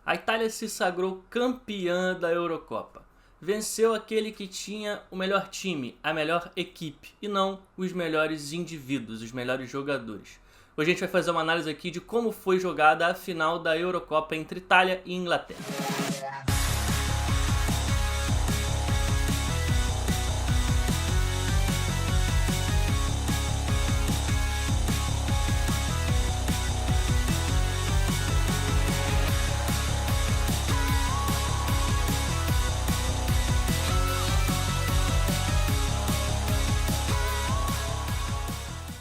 A Itália se sagrou campeã da Eurocopa. Venceu aquele que tinha o melhor time, a melhor equipe, e não os melhores indivíduos, os melhores jogadores. Hoje a gente vai fazer uma análise aqui de como foi jogada a final da Eurocopa entre Itália e Inglaterra.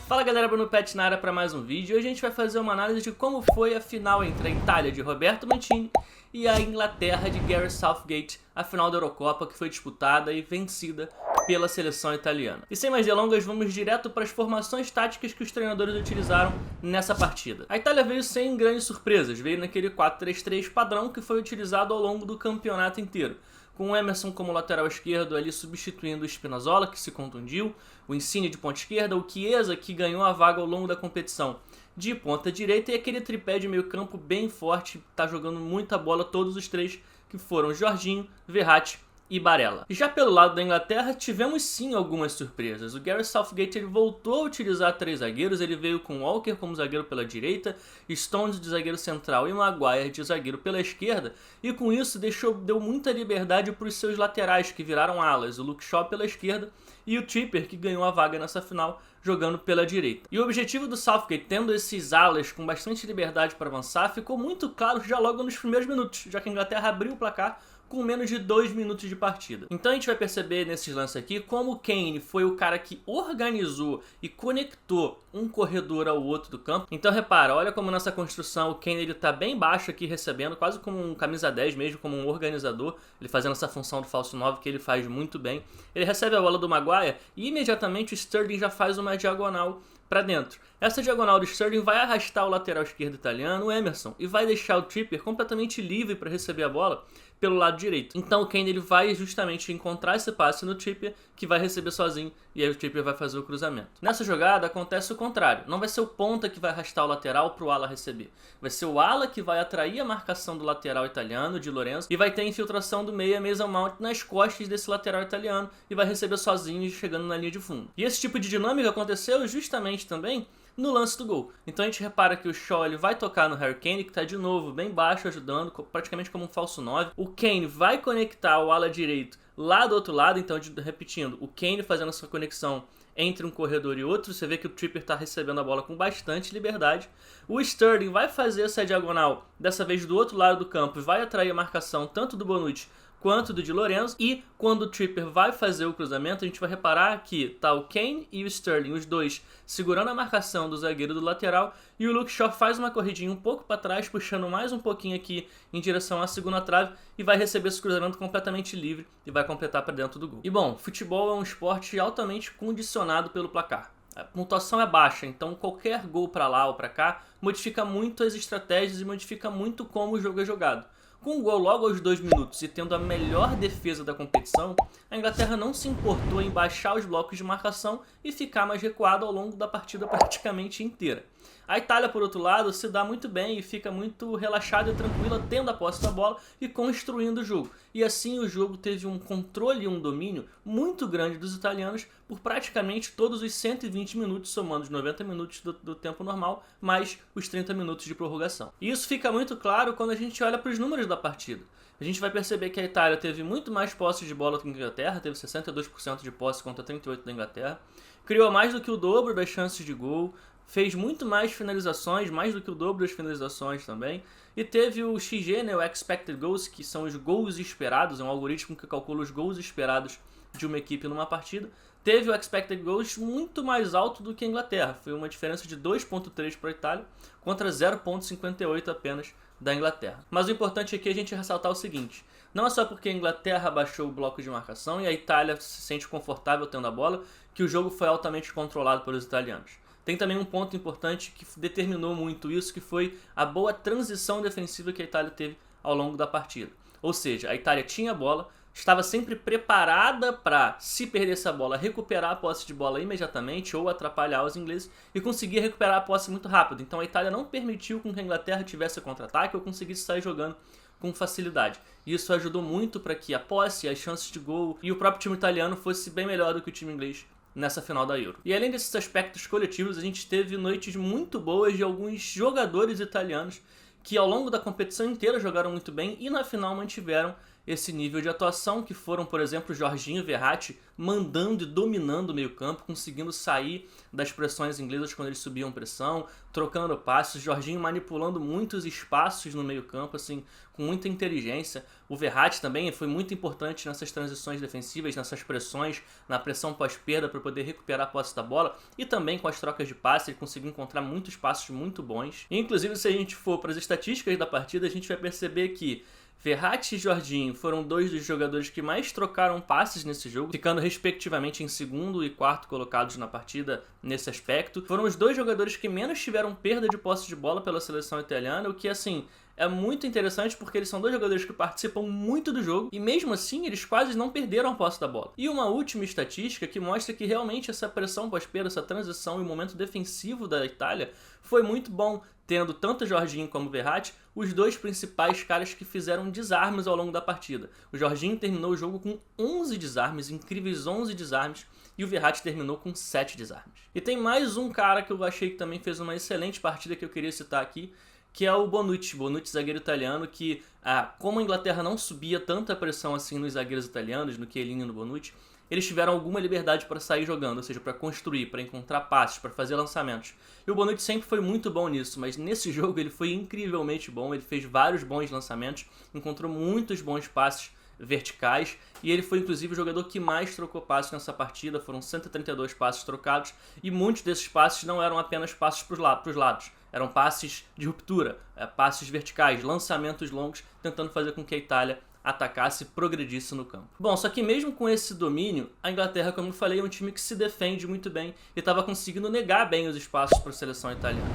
Fala galera, Bruno Pet na área para mais um vídeo. Hoje a gente vai fazer uma análise de como foi a final entre a Itália de Roberto Mancini e a Inglaterra de Gareth Southgate, a final da Eurocopa que foi disputada e vencida pela seleção italiana. E sem mais delongas, vamos direto para as formações táticas que os treinadores utilizaram nessa partida. A Itália veio sem grandes surpresas, veio naquele 4-3-3 padrão que foi utilizado ao longo do campeonato inteiro, com o Emerson como lateral esquerdo ali substituindo o Spinazzola, que se contundiu, o Insigne de ponta esquerda, o Chiesa, que ganhou a vaga ao longo da competição, de ponta direita, e aquele tripé de meio campo bem forte, tá jogando muita bola, todos os três, que foram Jorginho, Verratti e Barella. Já pelo lado da Inglaterra, tivemos sim algumas surpresas. O Gareth Southgate ele voltou a utilizar três zagueiros, ele veio com Walker como zagueiro pela direita, Stones de zagueiro central e Maguire de zagueiro pela esquerda, e com isso deu muita liberdade para os seus laterais, que viraram alas, o Luke Shaw pela esquerda e o Trippier, que ganhou a vaga nessa final, jogando pela direita. E o objetivo do Southgate, tendo esses alas com bastante liberdade para avançar, ficou muito claro já logo nos primeiros minutos, já que a Inglaterra abriu o placar com menos de 2 minutos de partida. Então a gente vai perceber nesses lances aqui como o Kane foi o cara que organizou e conectou um corredor ao outro do campo. Então repara, olha como nessa construção o Kane ele tá bem baixo aqui recebendo, quase como um camisa 10 mesmo, como um organizador, ele fazendo essa função do falso 9 que ele faz muito bem. Ele recebe a bola do Maguire e imediatamente o Sterling já faz uma diagonal para dentro. Essa diagonal do Sterling vai arrastar o lateral esquerdo italiano, o Emerson, e vai deixar o Trippier completamente livre para receber a bola pelo lado direito. Então o Kane ele vai justamente encontrar esse passe no Trippier, que vai receber sozinho, e aí o Trippier vai fazer o cruzamento. Nessa jogada acontece o contrário, não vai ser o ponta que vai arrastar o lateral para o ala receber, vai ser o ala que vai atrair a marcação do lateral italiano, de Lorenzo, e vai ter a infiltração do meia Mason Mount nas costas desse lateral italiano, e vai receber sozinho chegando na linha de fundo. E esse tipo de dinâmica aconteceu justamente também no lance do gol. Então a gente repara que o Shaw ele vai tocar no Harry Kane, que está de novo bem baixo, ajudando, praticamente como um falso 9. O Kane vai conectar o ala direito lá do outro lado, então repetindo, o Kane fazendo essa conexão entre um corredor e outro. Você vê que o Trippier está recebendo a bola com bastante liberdade. O Sterling vai fazer essa diagonal, dessa vez do outro lado do campo, e vai atrair a marcação tanto do Bonucci quanto do Di Lorenzo, e quando o Trippier vai fazer o cruzamento, a gente vai reparar que tá o Kane e o Sterling, os dois segurando a marcação do zagueiro do lateral, e o Luke Shaw faz uma corridinha um pouco para trás, puxando mais um pouquinho aqui em direção à segunda trave, e vai receber esse cruzamento completamente livre e vai completar para dentro do gol. E bom, futebol é um esporte altamente condicionado pelo placar. A pontuação é baixa, então qualquer gol para lá ou para cá modifica muito as estratégias e modifica muito como o jogo é jogado. Com o gol logo aos 2 minutos e tendo a melhor defesa da competição, a Inglaterra não se importou em baixar os blocos de marcação e ficar mais recuado ao longo da partida praticamente inteira. A Itália, por outro lado, se dá muito bem e fica muito relaxada e tranquila, tendo a posse da bola e construindo o jogo. E assim o jogo teve um controle e um domínio muito grande dos italianos por praticamente todos os 120 minutos, somando os 90 minutos do tempo normal, mais os 30 minutos de prorrogação. E isso fica muito claro quando a gente olha para os números da partida. A gente vai perceber que a Itália teve muito mais posse de bola que a Inglaterra, teve 62% de posse contra 38% da Inglaterra, criou mais do que o dobro das chances de gol, fez muito mais finalizações, mais do que o dobro das finalizações também, e teve o XG, né, o Expected Goals, que são os gols esperados, é um algoritmo que calcula os gols esperados de uma equipe numa partida. Teve o Expected Goals muito mais alto do que a Inglaterra, foi uma diferença de 2,3 para a Itália contra 0,58 apenas da Inglaterra. Mas o importante aqui é a gente ressaltar o seguinte: não é só porque a Inglaterra baixou o bloco de marcação e a Itália se sente confortável tendo a bola que o jogo foi altamente controlado pelos italianos. Tem também um ponto importante que determinou muito isso, que foi a boa transição defensiva que a Itália teve ao longo da partida. Ou seja, a Itália tinha a bola, estava sempre preparada para, se perder essa bola, recuperar a posse de bola imediatamente ou atrapalhar os ingleses e conseguir recuperar a posse muito rápido. Então a Itália não permitiu que a Inglaterra tivesse contra-ataque ou conseguisse sair jogando com facilidade. Isso ajudou muito para que a posse, as chances de gol e o próprio time italiano fosse bem melhor do que o time inglês nessa final da Euro. E além desses aspectos coletivos, a gente teve noites muito boas de alguns jogadores italianos que ao longo da competição inteira jogaram muito bem e na final mantiveram esse nível de atuação, que foram, por exemplo, Jorginho e Verratti mandando e dominando o meio-campo, conseguindo sair das pressões inglesas quando eles subiam pressão, trocando passos, Jorginho manipulando muitos espaços no meio-campo, assim, com muita inteligência. O Verratti também foi muito importante nessas transições defensivas, nessas pressões, na pressão pós-perda para poder recuperar a posse da bola e também com as trocas de passe, ele conseguiu encontrar muitos passos muito bons. E, inclusive, se a gente for para as estatísticas da partida, a gente vai perceber que Verratti e Jorginho foram dois dos jogadores que mais trocaram passes nesse jogo, ficando respectivamente em segundo e quarto colocados na partida nesse aspecto. Foram os dois jogadores que menos tiveram perda de posse de bola pela seleção italiana, o que, assim, é muito interessante porque eles são dois jogadores que participam muito do jogo e mesmo assim eles quase não perderam a posse da bola. E uma última estatística que mostra que realmente essa pressão pós-perda, essa transição e o momento defensivo da Itália foi muito bom, tendo tanto Jorginho como Verratti os dois principais caras que fizeram desarmes ao longo da partida. O Jorginho terminou o jogo com 11 desarmes, incríveis 11 desarmes, e o Verratti terminou com 7 desarmes. E tem mais um cara que eu achei que também fez uma excelente partida que eu queria citar aqui, que é o Bonucci, zagueiro italiano, que como a Inglaterra não subia tanta pressão assim nos zagueiros italianos, no Chiellini e no Bonucci, eles tiveram alguma liberdade para sair jogando, ou seja, para construir, para encontrar passes, para fazer lançamentos. E o Bonucci sempre foi muito bom nisso, mas nesse jogo ele foi incrivelmente bom, ele fez vários bons lançamentos, encontrou muitos bons passes verticais e ele foi inclusive o jogador que mais trocou passes nessa partida, foram 132 passes trocados e muitos desses passes não eram apenas passes para os lados, eram passes de ruptura, passes verticais, lançamentos longos, tentando fazer com que a Itália atacasse e progredisse no campo. Bom, só que mesmo com esse domínio, a Inglaterra, como eu falei, é um time que se defende muito bem e estava conseguindo negar bem os espaços para a seleção italiana.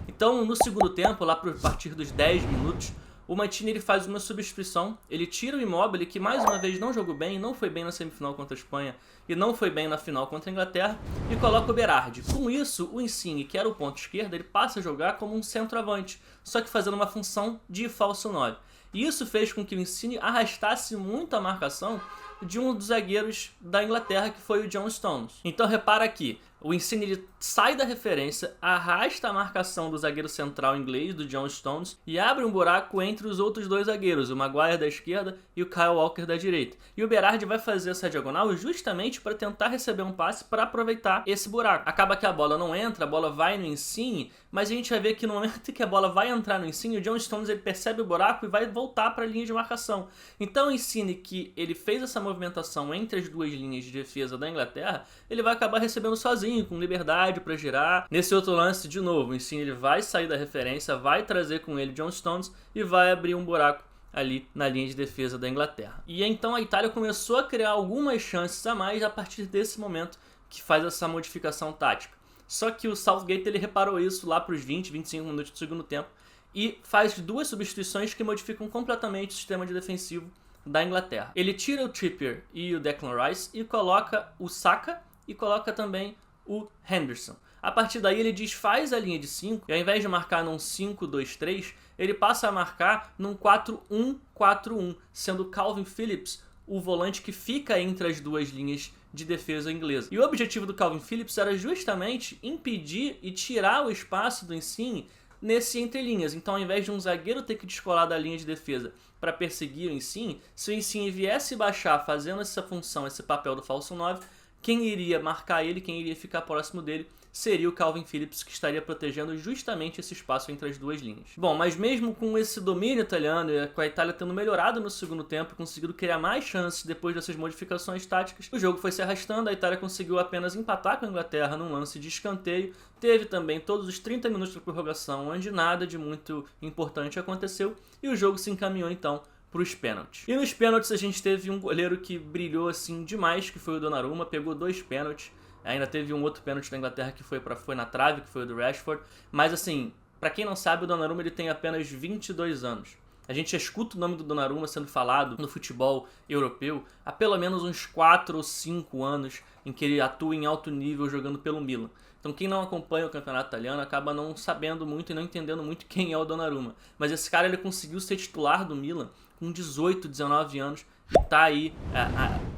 Então, no segundo tempo, lá a partir dos 10 minutos, o Mancini ele faz uma substituição, ele tira o Immobile, que mais uma vez não jogou bem, não foi bem na semifinal contra a Espanha e não foi bem na final contra a Inglaterra, e coloca o Berardi. Com isso, o Insigne, que era o ponto esquerdo, ele passa a jogar como um centroavante, só que fazendo uma função de falso 9. E isso fez com que o Insigne arrastasse muito a marcação de um dos zagueiros da Inglaterra, que foi o John Stones. Então repara aqui, o Insigne ele sai da referência, arrasta a marcação do zagueiro central inglês, do John Stones, e abre um buraco entre os outros dois zagueiros, o Maguire da esquerda e o Kyle Walker da direita. E o Berardi vai fazer essa diagonal justamente para tentar receber um passe para aproveitar esse buraco. Acaba que a bola não entra, a bola vai no Insigne, mas a gente vai ver que no momento que a bola vai entrar no Insigne, o John Stones ele percebe o buraco e vai voltar para a linha de marcação. Então o Insigne, que ele fez essa movimentação entre as duas linhas de defesa da Inglaterra, ele vai acabar recebendo sozinho, com liberdade para girar. Nesse outro lance, de novo, o Insigne ele vai sair da referência, vai trazer com ele John Stones e vai abrir um buraco ali na linha de defesa da Inglaterra. E então a Itália começou a criar algumas chances a mais a partir desse momento que faz essa modificação tática. Só que o Southgate ele reparou isso lá para os 20, 25 minutos do segundo tempo e faz duas substituições que modificam completamente o sistema de defensivo da Inglaterra. Ele tira o Trippier e o Declan Rice e coloca o Saka e coloca também o Henderson. A partir daí ele desfaz a linha de 5 e ao invés de marcar num 5-2-3, ele passa a marcar num 4-1-4-1, sendo Calvin Phillips o volante que fica entre as duas linhas de defesa inglesa. E o objetivo do Calvin Phillips era justamente impedir e tirar o espaço do Insigne nesse entrelinhas. Então, ao invés de um zagueiro ter que descolar da linha de defesa para perseguir o Insigne, se o Insigne viesse baixar fazendo essa função, esse papel do falso 9, quem iria marcar ele, quem iria ficar próximo dele, seria o Calvin Phillips, que estaria protegendo justamente esse espaço entre as duas linhas. Bom, mas mesmo com esse domínio italiano e com a Itália tendo melhorado no segundo tempo, conseguido criar mais chances depois dessas modificações táticas, o jogo foi se arrastando, a Itália conseguiu apenas empatar com a Inglaterra num lance de escanteio, teve também todos os 30 minutos de prorrogação, onde nada de muito importante aconteceu, e o jogo se encaminhou então para os pênaltis. E nos pênaltis a gente teve um goleiro que brilhou assim demais, que foi o Donnarumma, pegou 2 pênaltis. Ainda teve um outro pênalti da Inglaterra que foi na trave, que foi o do Rashford. Mas assim, para quem não sabe, o Donnarumma ele tem apenas 22 anos. A gente já escuta o nome do Donnarumma sendo falado no futebol europeu há pelo menos uns 4 ou 5 anos em que ele atua em alto nível jogando pelo Milan. Então quem não acompanha o campeonato italiano acaba não sabendo muito e não entendendo muito quem é o Donnarumma. Mas esse cara ele conseguiu ser titular do Milan com 18, 19 anos e tá aí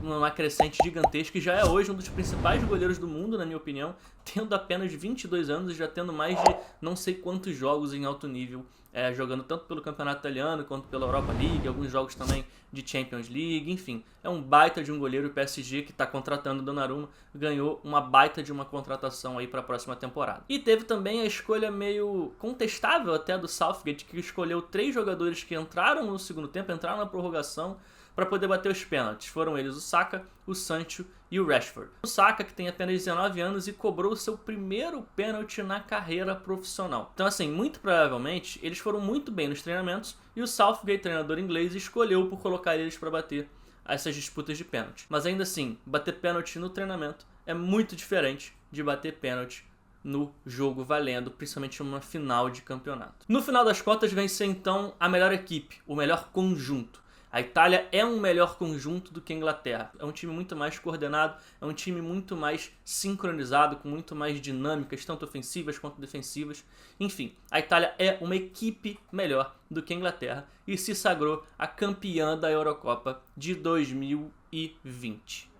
numa crescente gigantesca e já é hoje um dos principais goleiros do mundo, na minha opinião, tendo apenas 22 anos e já tendo mais de não sei quantos jogos em alto nível, jogando tanto pelo campeonato italiano quanto pela Europa League, alguns jogos também de Champions League, enfim. É um baita de um goleiro. O PSG, que está contratando o Donnarumma, ganhou uma baita de uma contratação aí para a próxima temporada. E teve também a escolha meio contestável até do Southgate, que escolheu 3 jogadores que entraram no segundo tempo, entraram na prorrogação, para poder bater os pênaltis. Foram eles o Saka, o Sancho e o Rashford. O Saka, que tem apenas 19 anos e cobrou o seu primeiro pênalti na carreira profissional. Então assim, muito provavelmente, eles foram muito bem nos treinamentos e o Southgate, treinador inglês, escolheu por colocar eles para bater essas disputas de pênalti. Mas ainda assim, bater pênalti no treinamento é muito diferente de bater pênalti no jogo valendo, principalmente numa final de campeonato. No final das contas, vence então a melhor equipe, o melhor conjunto. A Itália é um melhor conjunto do que a Inglaterra. É um time muito mais coordenado, é um time muito mais sincronizado, com muito mais dinâmicas, tanto ofensivas quanto defensivas. Enfim, a Itália é uma equipe melhor do que a Inglaterra e se sagrou a campeã da Eurocopa de 2020.